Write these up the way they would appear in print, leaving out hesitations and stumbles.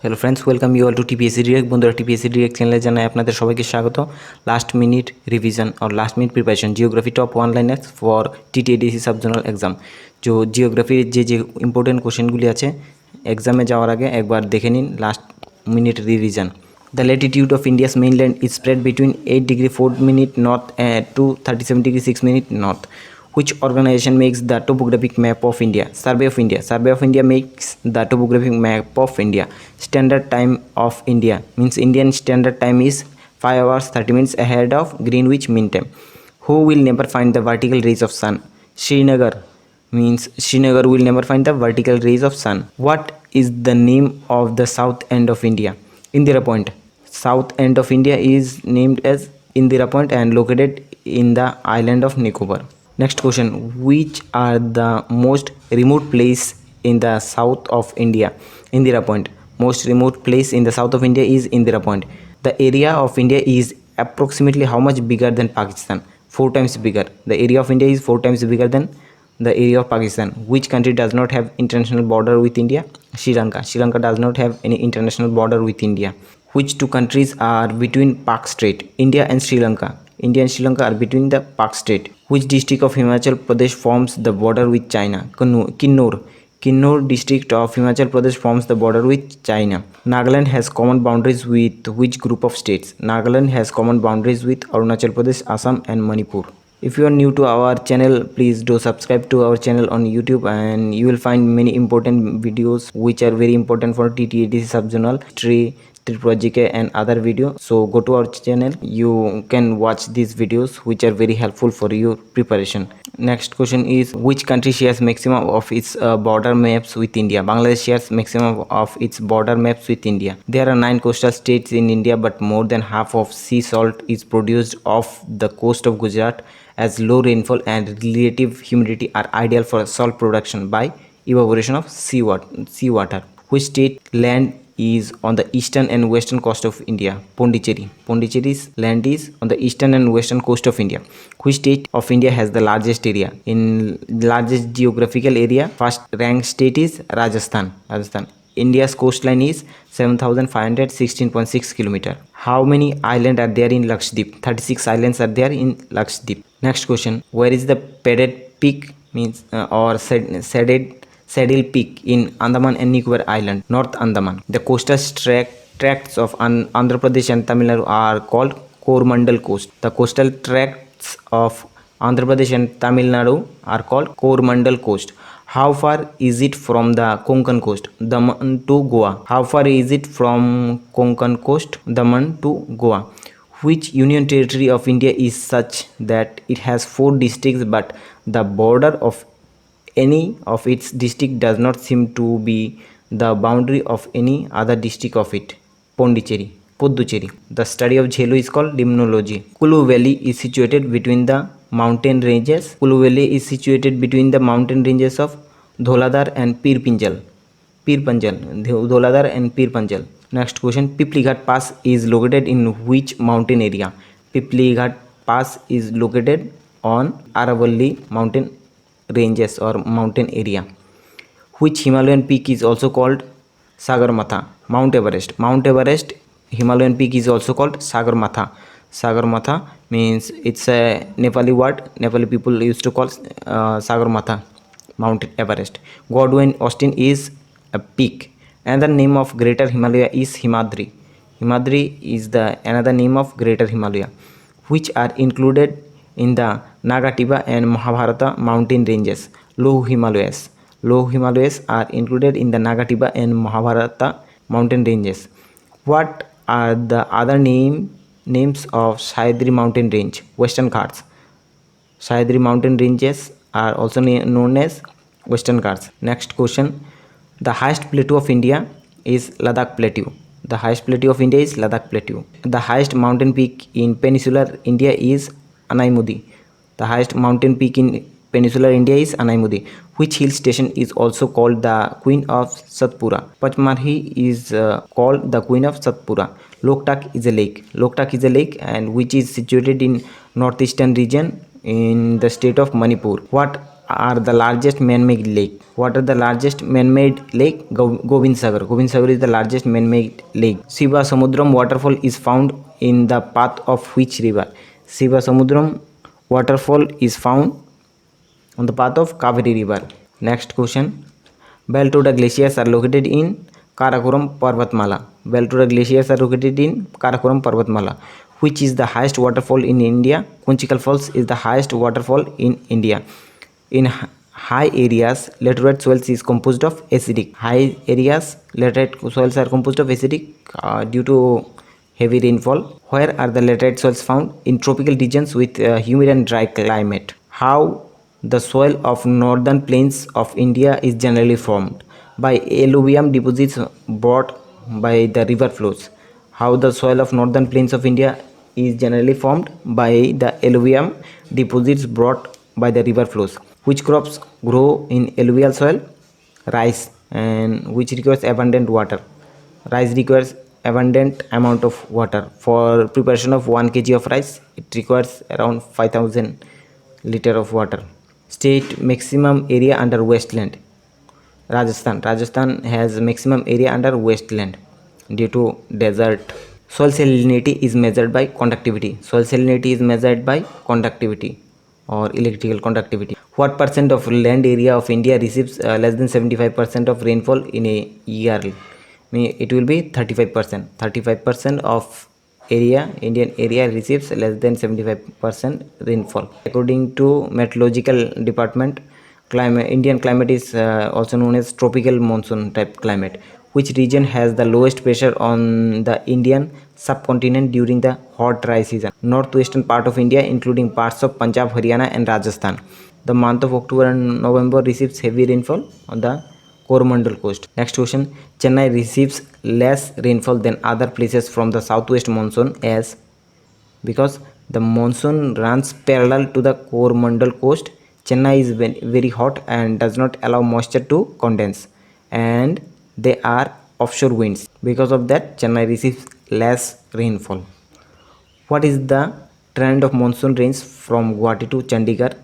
Hello friends, welcome you all to TPSC direct. বন্ধুরা, TPSC direct চ্যানেলে জানাই আপনাদের সবাইকে স্বাগত। লাস্ট মিনিট রিভিজন और last minute preparation geography top 1 liners for TTAADC subzonal exam. जो জিওগ্রাফির যে ইম্পর্টেন্ট কোশ্চেনগুলি আছে এক্সামে যাওয়ার আগে একবার দেখে নিন last minute revision. The latitude of India's mainland is spread between 8 degree 4 minute north to 37 degree 6 minute north. Which organization makes the topographic map of India? Survey of India. Survey of India makes the topographic map of India. Standard time of India means Indian standard time is 5 hours 30 minutes ahead of Greenwich Mean Time. Who will never find the vertical rays of sun? Srinagar means Srinagar will never find the vertical rays of sun. What is the name of the south end of India? Indira Point. South end of India is named as Indira Point and located in the island of Nicobar. Next question, which are the most remote place in the south of India? Indira Point. Most remote place in the south of India is Indira Point. The area of India is approximately how much bigger than Pakistan? 4 times bigger. The area of India is 4 times bigger than the area of Pakistan. Which country does not have international border with India? Sri Lanka. Sri Lanka does not have any international border with India. Which two countries are between Pak Strait? India and Sri Lanka. India and Sri Lanka are between the Pak Strait. Which district of Himachal Pradesh forms the border with China? Kinnaur. Kinnaur district of Himachal Pradesh forms the border with China. Nagaland has common boundaries with which group of states? Nagaland has common boundaries with Arunachal Pradesh, Assam and Manipur. If you are new to our channel, please do subscribe to our channel on YouTube and you will find many important videos which are very important for TTAADC Subzonal History, Tripura GK and other video. So go to our channel, you can watch these videos which are very helpful for your preparation. Next question is, which country shares maximum of its border maps with India? Bangladesh shares maximum of its border maps with India. There are 9 coastal states in India, but more than half of sea salt is produced off the coast of Gujarat, as low rainfall and relative humidity are ideal for salt production by evaporation of seawater. Which state land is on the eastern and western coast of India? Pondicherry. Pondicherry's land is on the eastern and western coast of India. Which state of India has the largest area? In largest geographical area, first ranked state is Rajasthan. India's coastline is 7,516.6 km. How many islands are there in Lakshadweep? 36 islands are there in Lakshadweep. Next question, where is the Peded Peak means or Saddle Peak in Andaman and Nicobar Island, North Andaman? The coastal tracts of Andhra Pradesh and Tamil Nadu are called Coromandel Coast. The coastal tracts of Andhra Pradesh and Tamil Nadu are called Coromandel Coast. How far is it from the Konkan coast, Daman to Goa? How far is it from Konkan coast, Daman to Goa? Which union territory of India is such that it has 4 districts but the border of any of its district does not seem to be the boundary of any other district of it? Pondicherry. Puducherry. The study of Jhelum is called limnology. Kulu Valley is situated between the mountain ranges. Kulu Valley is situated between the mountain ranges of Dholadar and Pir Panjal. Dholadar and Pir Panjal. Next question, Pipli Ghat Pass is located in which mountain area? Pipli Ghat Pass is located on Aravalli mountain ranges or mountain area. Which Himalayan peak is also called Sagarmatha? Mount Everest. Mount Everest Himalayan peak is also called Sagarmatha. Sagarmatha means it's a Nepali word. Nepali people used to call Sagarmatha Mount Everest. Godwin Austen is a peak. Another name of Greater Himalaya is Himadri. Himadri is the another name of Greater Himalaya. Which are included in the Nagatiba and Mahabharata mountain ranges? Low Himalayas. Low Himalayas are included in the Nagatiba and Mahabharata mountain ranges. What are the other names of Sahyadri mountain range? Western Ghats. Sahyadri mountain ranges are also known as Western Ghats. Next question, the highest plateau of India is Ladakh Plateau. The highest plateau of India is Ladakh Plateau. The highest mountain peak in peninsular India is Anaimudi. The highest mountain peak in peninsular India is Anaimudi. Which hill station is also called the Queen of Satpura? Pachmarhi is called the Queen of Satpura. Loktak is a lake. Loktak is a lake and which is situated in northeastern region in the state of Manipur. What are the largest man-made lake? What are the largest man-made lake? Gobind Sagar. Gobind Sagar is the largest man-made lake. Shiva Samudram waterfall is found in the path of which river? Shiva Samudram waterfall is found on the path of Kaveri river. Next question. Beltuda glaciers are located in Karakoram Parvatmala. Beltuda glaciers are located in Karakoram Parvatmala. Which is the highest waterfall in India? Kunchikal Falls is the highest waterfall in India. In high areas, laterite soils is composed of acidic. High areas, laterite soils are composed of acidic due to heavy rainfall. Where are the laterite soils found? In tropical regions with humid and dry climate. How the soil of northern plains of India is generally formed? By alluvium deposits brought by the river flows. How the soil of northern plains of India is generally formed? By the alluvium deposits brought by the river flows. Which crops grow in alluvial soil? Rice. And which requires abundant water? Rice requires abundant amount of water. For preparation of 1 kg of rice, it requires around 5000 liter of water. State maximum area under wasteland. Rajasthan. Rajasthan has maximum area under wasteland due to desert. Soil salinity is measured by conductivity. Soil salinity is measured by conductivity or electrical conductivity. What percent of land area of India receives less than 75% of rainfall in a year? It will be 35%. 35% of Indian area receives less than 75% rainfall. According to meteorological department, Indian climate is also known as tropical monsoon type climate. Which region has the lowest pressure on the Indian subcontinent during the hot dry season? Northwestern part of India, including parts of Punjab, Haryana and Rajasthan. The month of October and November receives heavy rainfall on the Coromandel coast. Next question. Chennai receives less rainfall than other places from the southwest monsoon as because the monsoon runs parallel to the Coromandel coast. Chennai is very hot and does not allow moisture to condense, and they are offshore winds. Because of that, Chennai receives less rainfall. What is the trend of monsoon rains from Guwahati to Chandigarh?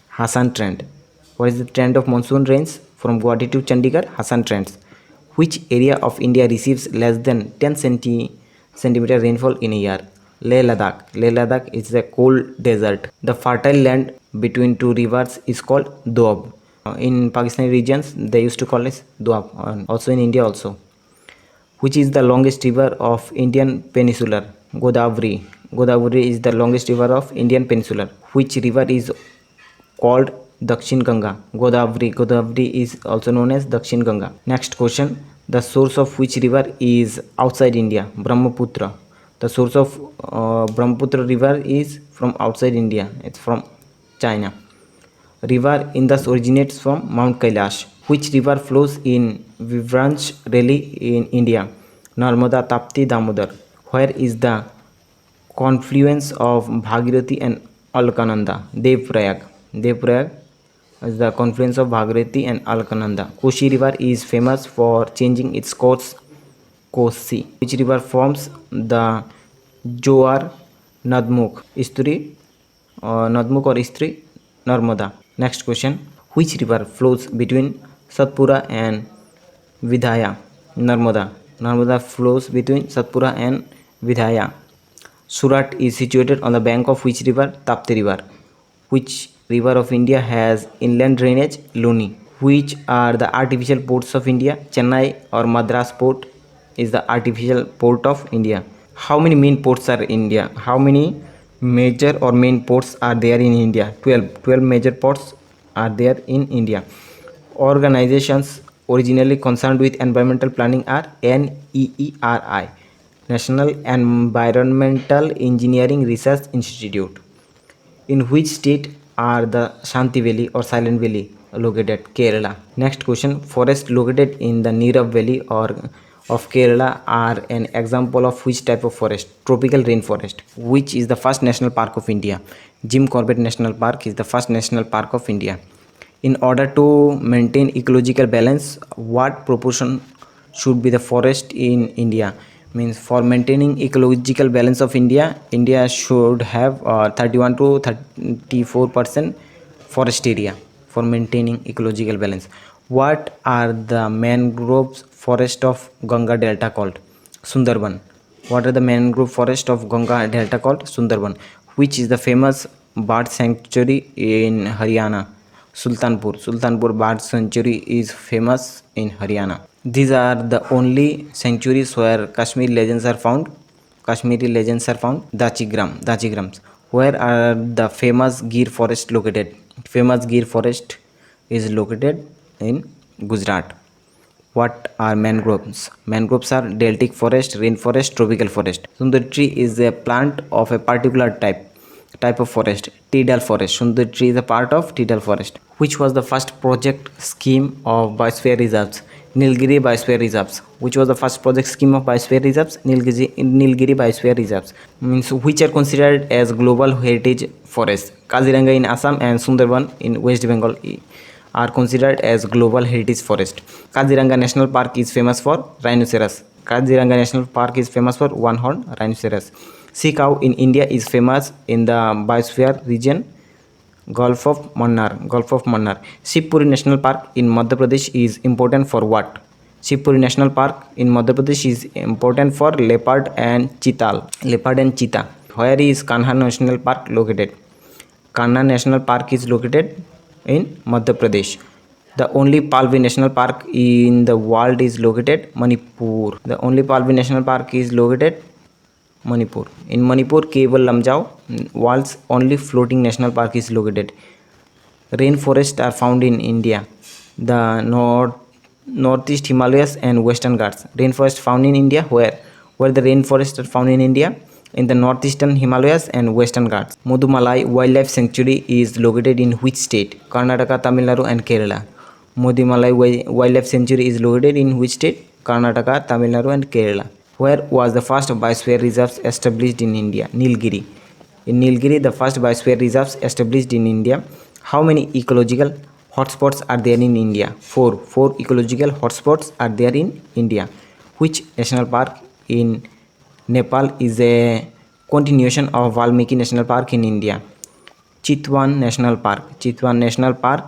Hassan trend. What is the trend of monsoon rains from Guwahati to Chandigarh? Hassan trends. Which area of India receives less than 10 centimeter rainfall in a year? Leh Ladakh. Leh Ladakh is a cold desert. The fertile land between two rivers is called Doab. In Pakistani regions, they used to call it Doab, and also in India also. Which is the longest river of Indian Peninsular? Godavari. Godavari is the longest river of Indian Peninsular. Which river is called Dakshin Ganga? Godavari. Godavari is also known as Dakshin Ganga. Next question. The source of which river is outside India? Brahmaputra. The source of Brahmaputra river is from outside India. It's from China. River Indus originates from Mount Kailash. Which river flows in Vivranch Valley in India? Narmada, Tapti, Damodar. Where is the confluence of Bhagirathi and Alkananda? Devprayag. Devprayag is the confluence of Bhagirathi and Alkananda. Koshi river is famous for changing its course. Kosi. Which river forms the Jowar Nadmukh? Istri, Nadmukh or Istri? Narmada. Next question. Which river flows between Satpura and Vidhaya? Narmada. Narmada flows between Satpura and Vidhaya. Surat is situated on the bank of which river? Tapti river. Which river of India has inland drainage? Luni. Which are the artificial ports of India? Chennai or Madras port is the artificial port of India. How many main ports are in India? How many major or main ports are there in India? 12. 12 major ports are there in India. Organizations originally concerned with environmental planning are NEERI, National Environmental Engineering Research Institute. In which state are the Shanti Valley or Silent Valley located? Kerala. Next question. Forests located in the Nirav Valley or of Kerala are an example of which type of forest? Tropical rainforest. Which is the first national park of India? Jim Corbett National Park is the first national park of India. In order to maintain ecological balance, what proportion should be the forest in India? Means for maintaining ecological balance of India should have 31 to 34% forest area. for maintaining ecological balance. What are the mangrove forest of Ganga Delta called? Sundarban. What are the mangrove forest of Ganga Delta called? Sundarban. Which is the famous bird sanctuary in Haryana? Sultanpur. Sultanpur Bird Sanctuary is famous in Haryana. These are the only sanctuaries where Kashmiri legends are found. Kashmiri legends are found. Dachigrams. Where are the famous Gir forest located? Famous Gir forest is located in Gujarat. What are mangroves? Mangroves are deltic forest, rainforest, tropical forest. Sundari tree is a plant of a particular type of forest. Tidal forest. Sundari tree is a part of Tidal forest. Which was the first project scheme of biosphere reserves? Nilgiri Biosphere Reserves. Which was the first project scheme of biosphere reserves? Nilgiri Biosphere Reserves. Means which are considered as global heritage forests? Kaziranga in Assam and Sundarban in West Bengal are considered as global heritage forest. Kaziranga National Park is famous for rhinoceros. Kaziranga National Park is famous for one-horn rhinoceros. Sea cow in India is famous in the biosphere region Gulf of Mannar. Shivpuri National Park in Madhya Pradesh is important for what? Shivpuri National Park in Madhya Pradesh is important for leopard and cheetah. Where is Kanha National Park located? Kanha National Park is located in Madhya Pradesh. The only Palvi National Park in the world is located Manipur. The only Palvi National Park is located Manipur. In Manipur, Keval Lamjao, world's only floating national park, is located. Rainforests are found in India. The northeast Himalayas and Western Ghats. Rainforests found in India where? Where the rainforests are found in India? In the northeastern Himalayas and Western Ghats. Mudumalai Wildlife Sanctuary is located in which state? Karnataka, Tamil Nadu and Kerala. Mudumalai Wildlife Sanctuary is located in which state? Karnataka, Tamil Nadu and Kerala. Where was the first biosphere reserves established in India? Nilgiri. In Nilgiri, the first biosphere reserves established in India. How many ecological hotspots are there in India? Four ecological hotspots are there in India. Which national park in Nepal is a continuation of Valmiki National Park in India? Chitwan National Park. Chitwan National Park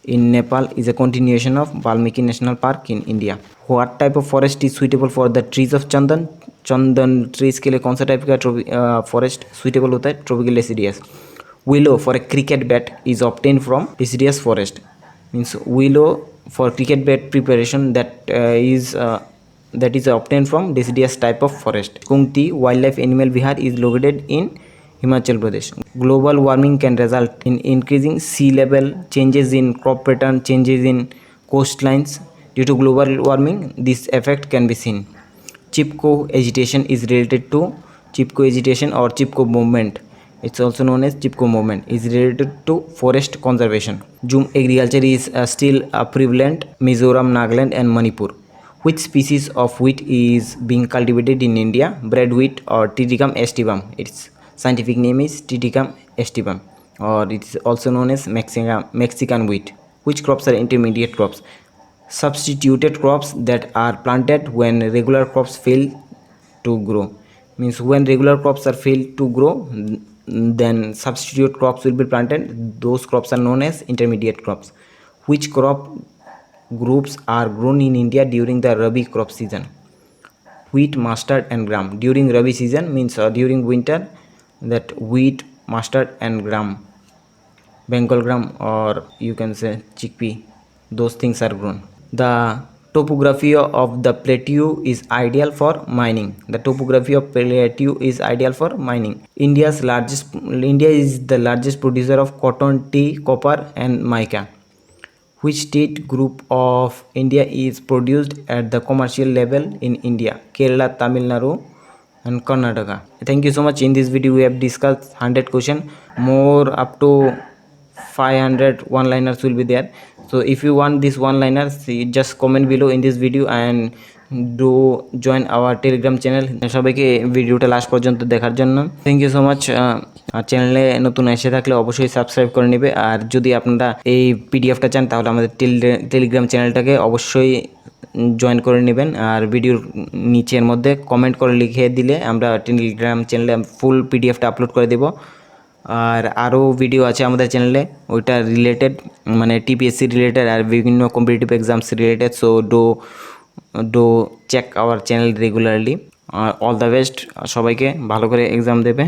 in Nepal is a continuation of Valmiki National Park in India. What type of forest is suitable for the trees of Chandan? Chandan trees के लिए कौन सा type का forest suitable होता है? Tropical deciduous. Willow for a cricket bat is obtained from deciduous forest. Means willow for cricket bat preparation that is obtained from deciduous type of forest. Kungti Wildlife Animal Vihar is located in Himachal Pradesh. Global warming can result in increasing sea level, changes in crop pattern, changes in coastlines. Due to global warming, this effect can be seen. Chipko agitation is related to Chipko agitation or Chipko movement. It's also known as Chipko movement. Is related to forest conservation. Jhum agriculture is still prevalent Mizoram, Nagaland, and Manipur. Which species of wheat is being cultivated in India? Bread wheat or Triticum aestivum. Its scientific name is Triticum aestivum, or it is also known as Mexican wheat. Which crops are intermediate crops? Substituted crops that are planted when regular crops fail to grow. Means when regular crops are failed to grow, then substitute crops will be planted. Those crops are known as intermediate crops. Which crop groups are grown in India during the Rabi crop season? Wheat, mustard and gram. During Rabi season means during winter, that wheat, mustard and gram, Bengal gram, or you can say chickpea, those things are grown. The topography of the plateau is ideal for mining. The topography of plateau is ideal for mining. India is the largest producer of cotton, tea, copper and mica. Which state group of India is produced at the commercial level in India? Kerala, Tamil Nadu and Karnataka. Thank you so much. In this video we have discussed 100 question. More up to 500 one-liners will be there. So if you want this one-liners, just comment below in this video and do join our telegram channel. সবাইকে ভিডিওটা last পর্যন্ত দেখার জন্য thank you so much. আর চ্যানেলে নতুন এসে থাকলে অবশ্যই সাবস্ক্রাইব করে নেবে। আর যদি আপনারা এই পিডিএফটা চান তাহলে আমাদের টেলিগ্রাম চ্যানেলটাকে অবশ্যই জয়েন করে নেবেন। আর ভিডিওর নিচের মধ্যে কমেন্ট করে লিখে দিলে আমরা টেলিগ্রাম চ্যানেলে ফুল পিডিএফটা আপলোড করে দেব। আর আরও ভিডিও আছে আমাদের চ্যানেলে, ওইটা রিলেটেড মানে টিপিএসসি রিলেটেড আর বিভিন্ন competitive exams related. So do check our channel regularly. All the best, সবাইকে ভালো করে এক্সাম দেবে।